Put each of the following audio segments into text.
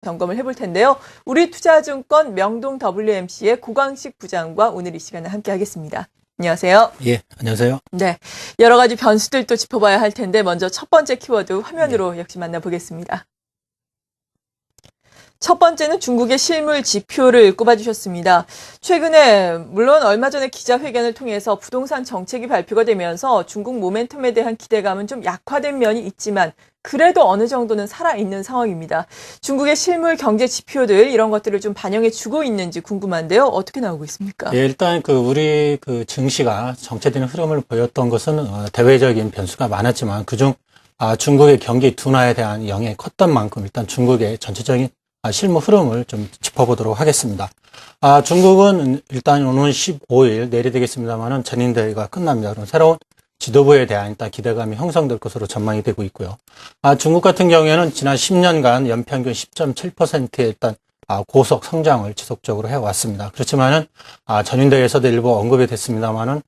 점검을 해볼 텐데요. 우리투자증권 명동 WMC의 고광식 부장과 오늘 이 시간에 함께 하겠습니다. 안녕하세요. 예, 안녕하세요. 네, 여러 가지 변수들도 짚어봐야 할 텐데 먼저 첫 번째 키워드 화면으로 역시 만나보겠습니다. 첫 번째는 중국의 실물 지표를 꼽아주셨습니다. 최근에 물론 얼마 전에 기자회견을 통해서 부동산 정책이 발표가 되면서 중국 모멘텀에 대한 기대감은 좀 약화된 면이 있지만 그래도 어느 정도는 살아있는 상황입니다. 중국의 실물 경제 지표들 이런 것들을 좀 반영해 주고 있는지 궁금한데요. 어떻게 나오고 있습니까? 예, 일단 우리 증시가 정체되는 흐름을 보였던 것은 대외적인 변수가 많았지만 그중 중국의 경기 둔화에 대한 영향이 컸던 만큼 일단 중국의 전체적인 실무 흐름을 좀 짚어보도록 하겠습니다. 중국은 일단 오는 15일 내일이 되겠습니다만은 전인대회가 끝납니다. 그럼 새로운 지도부에 대한 일단 기대감이 형성될 것으로 전망이 되고 있고요. 중국 같은 경우에는 지난 10년간 연평균 10.7%의 일단 고속 성장을 지속적으로 해왔습니다. 그렇지만은 전인대회에서도 일부 언급이 됐습니다만은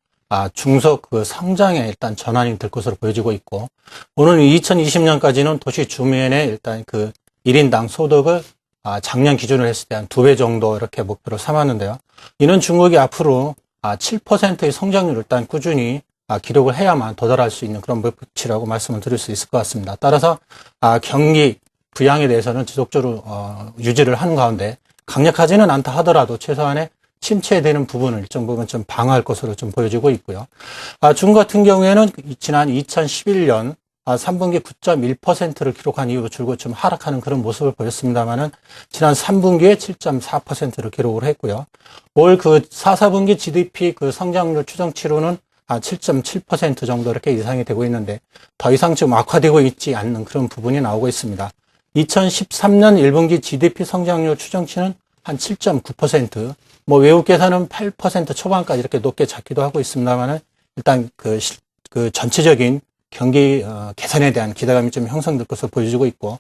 중속 성장에 일단 전환이 될 것으로 보여지고 있고 오는 2020년까지는 도시 주민의 일단 1인당 소득을 작년 기준으로 했을 때 한 2배 정도 이렇게 목표로 삼았는데요. 이는 중국이 앞으로 7%의 성장률을 일단 꾸준히 기록을 해야만 도달할 수 있는 그런 목표치라고 말씀을 드릴 수 있을 것 같습니다. 따라서 경기 부양에 대해서는 지속적으로 유지를 하는 가운데 강력하지는 않다 하더라도 최소한의 침체되는 부분을 일정 부분 좀 방어할 것으로 좀 보여지고 있고요. 중국 같은 경우에는 지난 2011년 3분기 9.1%를 기록한 이후로 줄곧 좀 하락하는 그런 모습을 보였습니다만은 지난 3분기에 7.4%를 기록을 했고요. 올 4분기 GDP 성장률 추정치로는 7.7% 정도 이렇게 예상이 되고 있는데 더 이상 좀 악화되고 있지 않는 그런 부분이 나오고 있습니다. 2013년 1분기 GDP 성장률 추정치는 한 7.9%, 외국계에서는 8% 초반까지 이렇게 높게 잡기도 하고 있습니다만은 일단 전체적인 경기 개선에 대한 기대감이 좀 형성될 것으로 보여지고 있고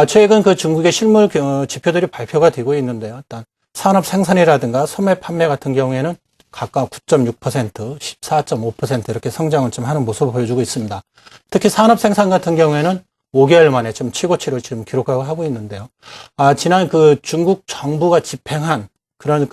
최근 중국의 실물 지표들이 발표가 되고 있는데요. 일단 산업 생산이라든가 소매 판매 같은 경우에는 각각 9.6%, 14.5% 이렇게 성장을 좀 하는 모습을 보여주고 있습니다. 특히 산업 생산 같은 경우에는 5개월 만에 좀 최고치를 지금 기록하고 하고 있는데요. 지난 중국 정부가 집행한 그런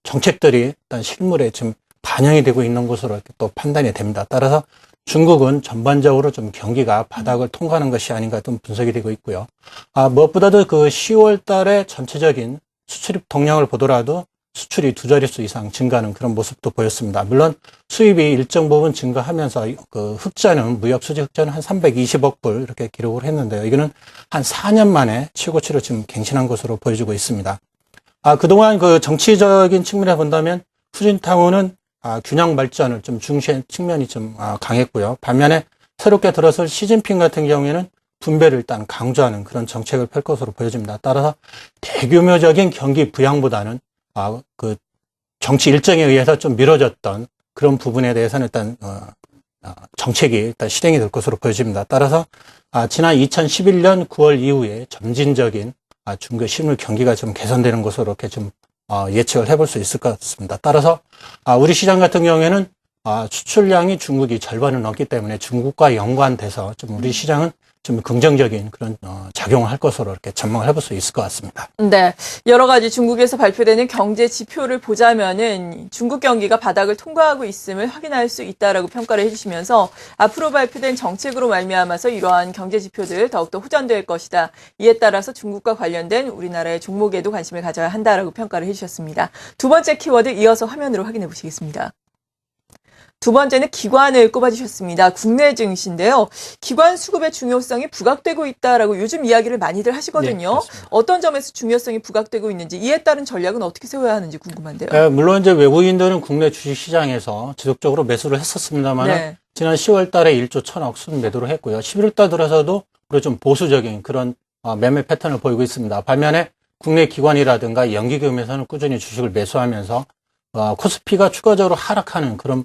정책들이 일단 실물에 지금 반영이 되고 있는 것으로 이렇게 또 판단이 됩니다. 따라서 중국은 전반적으로 좀 경기가 바닥을 통과하는 것이 아닌가 좀 분석이 되고 있고요. 무엇보다도 10월 달에 전체적인 수출입 동향을 보더라도 수출이 2자릿수 이상 증가하는 그런 모습도 보였습니다. 물론 수입이 일정 부분 증가하면서 흑자는 무역 수지 흑자는 한 320억 불 이렇게 기록을 했는데요. 이거는 한 4년 만에 최고치로 지금 갱신한 것으로 보여지고 있습니다. 그동안 정치적인 측면에 본다면 후진타오는 균형 발전을 좀 중시한 측면이 좀 강했고요. 반면에 새롭게 들어설 시진핑 같은 경우에는 분배를 일단 강조하는 그런 정책을 펼 것으로 보여집니다. 따라서 대규모적인 경기 부양보다는 정치 일정에 의해서 좀 미뤄졌던 그런 부분에 대해서는 일단 정책이 일단 실행이 될 것으로 보여집니다. 따라서 지난 2011년 9월 이후에 점진적인 중국의 실물 경기가 좀 개선되는 것으로 이렇게 좀 예측을 해볼 수 있을 것 같습니다. 따라서 우리 시장 같은 경우에는 수출량이 중국이 절반을 넘기 때문에 중국과 연관돼서 좀 우리 시장은 좀 긍정적인 그런 작용을 할 것으로 이렇게 전망을 해볼 수 있을 것 같습니다. 네, 여러 가지 중국에서 발표되는 경제 지표를 보자면은 중국 경기가 바닥을 통과하고 있음을 확인할 수 있다라고 평가를 해주시면서 앞으로 발표된 정책으로 말미암아서 이러한 경제 지표들 더욱더 호전될 것이다. 이에 따라서 중국과 관련된 우리나라의 종목에도 관심을 가져야 한다라고 평가를 해주셨습니다. 두 번째 키워드 이어서 화면으로 확인해 보시겠습니다. 두 번째는 기관을 꼽아주셨습니다. 국내 증시인데요. 기관 수급의 중요성이 부각되고 있다라고 요즘 이야기를 많이들 하시거든요. 네, 어떤 점에서 중요성이 부각되고 있는지 이에 따른 전략은 어떻게 세워야 하는지 궁금한데요. 물론 이제 외국인들은 국내 주식시장에서 지속적으로 매수를 했었습니다만 네. 지난 10월 달에 1조 1천억 순매도를 했고요. 11월 달 들어서도 좀 보수적인 그런 매매 패턴을 보이고 있습니다. 반면에 국내 기관이라든가 연기금에서는 꾸준히 주식을 매수하면서 코스피가 추가적으로 하락하는 그런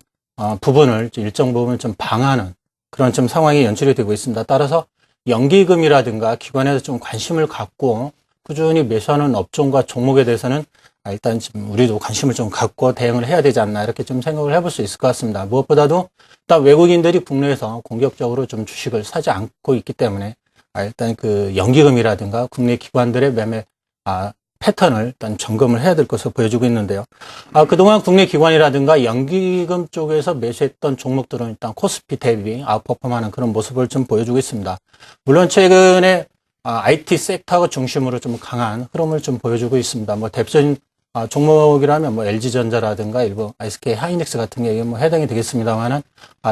부분을 일정 부분 좀 방어하는 그런 좀 상황이 연출이 되고 있습니다. 따라서 연기금이라든가 기관에서 좀 관심을 갖고 꾸준히 매수하는 업종과 종목에 대해서는 일단 좀 우리도 관심을 좀 갖고 대응을 해야 되지 않나 이렇게 좀 생각을 해볼 수 있을 것 같습니다. 무엇보다도 일단 외국인들이 국내에서 공격적으로 좀 주식을 사지 않고 있기 때문에 일단 그 연기금이라든가 국내 기관들의 매매 패턴을 일단 점검을 해야 될 것으로 보여지고 있는데요. 그동안 국내 기관이라든가 연기금 쪽에서 매수했던 종목들은 일단 코스피 대비 아웃퍼폼하는 그런 모습을 좀 보여주고 있습니다. 물론 최근에 IT 섹터 중심으로 좀 강한 흐름을 좀 보여주고 있습니다. 뭐 대표적인 종목이라면 뭐 LG전자라든가 일부 SK 하이닉스 같은 게 뭐 해당이 되겠습니다만은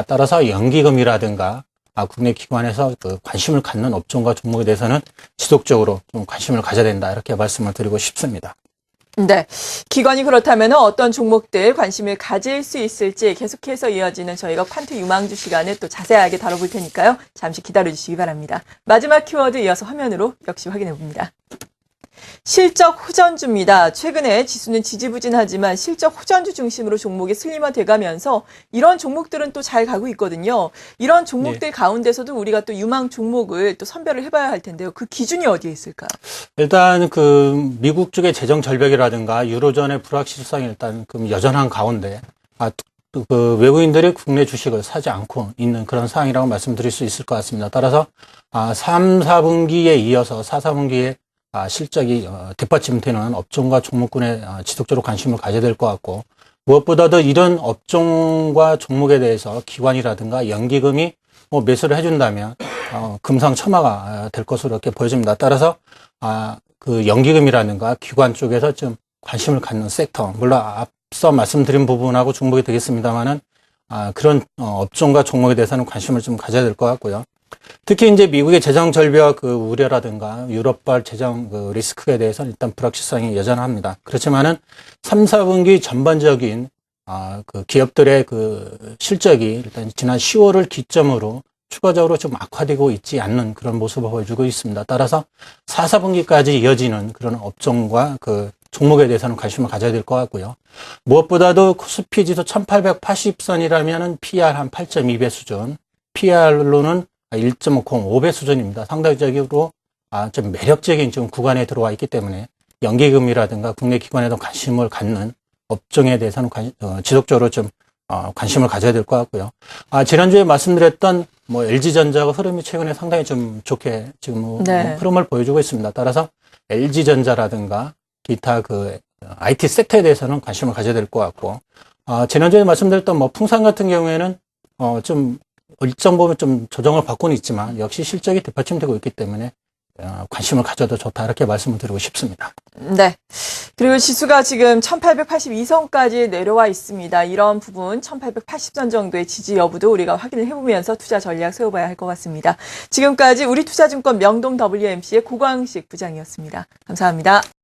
따라서 연기금이라든가 국내 기관에서 그 관심을 갖는 업종과 종목에 대해서는 지속적으로 좀 관심을 가져야 된다 이렇게 말씀을 드리고 싶습니다. 네. 기관이 그렇다면 어떤 종목들 관심을 가질 수 있을지 계속해서 이어지는 저희가 퀀트 유망주 시간에 또 자세하게 다뤄볼 테니까요. 잠시 기다려주시기 바랍니다. 마지막 키워드 이어서 화면으로 역시 확인해 봅니다. 실적 호전주입니다. 최근에 지수는 지지부진하지만 실적 호전주 중심으로 종목이 슬림화돼가면서 이런 종목들은 또 잘 가고 있거든요. 이런 종목들 가운데서도 우리가 또 유망 종목을 또 선별을 해봐야 할 텐데요. 그 기준이 어디에 있을까요? 일단 그 미국 쪽의 재정 절벽이라든가 유로존의 불확실성이 일단 그 여전한 가운데 그 외국인들이 국내 주식을 사지 않고 있는 그런 상황이라고 말씀드릴 수 있을 것 같습니다. 따라서 3, 4분기에 이어서 4, 4분기에 실적이 뒷받침되는 업종과 종목군에 지속적으로 관심을 가져야 될 것 같고, 무엇보다도 이런 업종과 종목에 대해서 기관이라든가 연기금이 뭐 매수를 해준다면 금상첨화가 될 것으로 이렇게 보여집니다. 따라서 그 연기금이라든가 기관 쪽에서 좀 관심을 갖는 섹터, 물론 앞서 말씀드린 부분하고 중복이 되겠습니다만은 그런 업종과 종목에 대해서는 관심을 좀 가져야 될 것 같고요. 특히 이제 미국의 재정 절벽 그 우려라든가 유럽발 재정 그 리스크에 대해서는 일단 불확실성이 여전합니다. 그렇지만은 3, 4분기 전반적인 그 기업들의 그 실적이 일단 지난 10월을 기점으로 추가적으로 좀 악화되고 있지 않는 그런 모습을 보여주고 있습니다. 따라서 4, 4분기까지 이어지는 그런 업종과 그 종목에 대해서는 관심을 가져야 될 것 같고요. 무엇보다도 코스피 지수 1880선이라면은 PR 한 8.2배 수준, PR로는 1.50, 5배 수준입니다. 상대적으로 좀 매력적인 좀 구간에 들어와 있기 때문에 연기금이라든가 국내 기관에도 관심을 갖는 업종에 대해서는 지속적으로 좀 관심을 가져야 될 것 같고요. 지난주에 말씀드렸던 뭐 LG전자가 흐름이 최근에 상당히 좀 좋게 지금 네. 흐름을 보여주고 있습니다. 따라서 LG전자라든가 기타 그 IT 섹터에 대해서는 관심을 가져야 될 것 같고, 지난주에 말씀드렸던 뭐 풍산 같은 경우에는 좀 일정 부분 좀 조정을 받고는 있지만 역시 실적이 뒷받침되고 있기 때문에 관심을 가져도 좋다 이렇게 말씀을 드리고 싶습니다. 네. 그리고 지수가 지금 1882선까지 내려와 있습니다. 이런 부분 1880선 정도의 지지 여부도 우리가 확인을 해보면서 투자 전략 세워봐야 할 것 같습니다. 지금까지 우리투자증권 명동 WMC의 고광식 부장이었습니다. 감사합니다.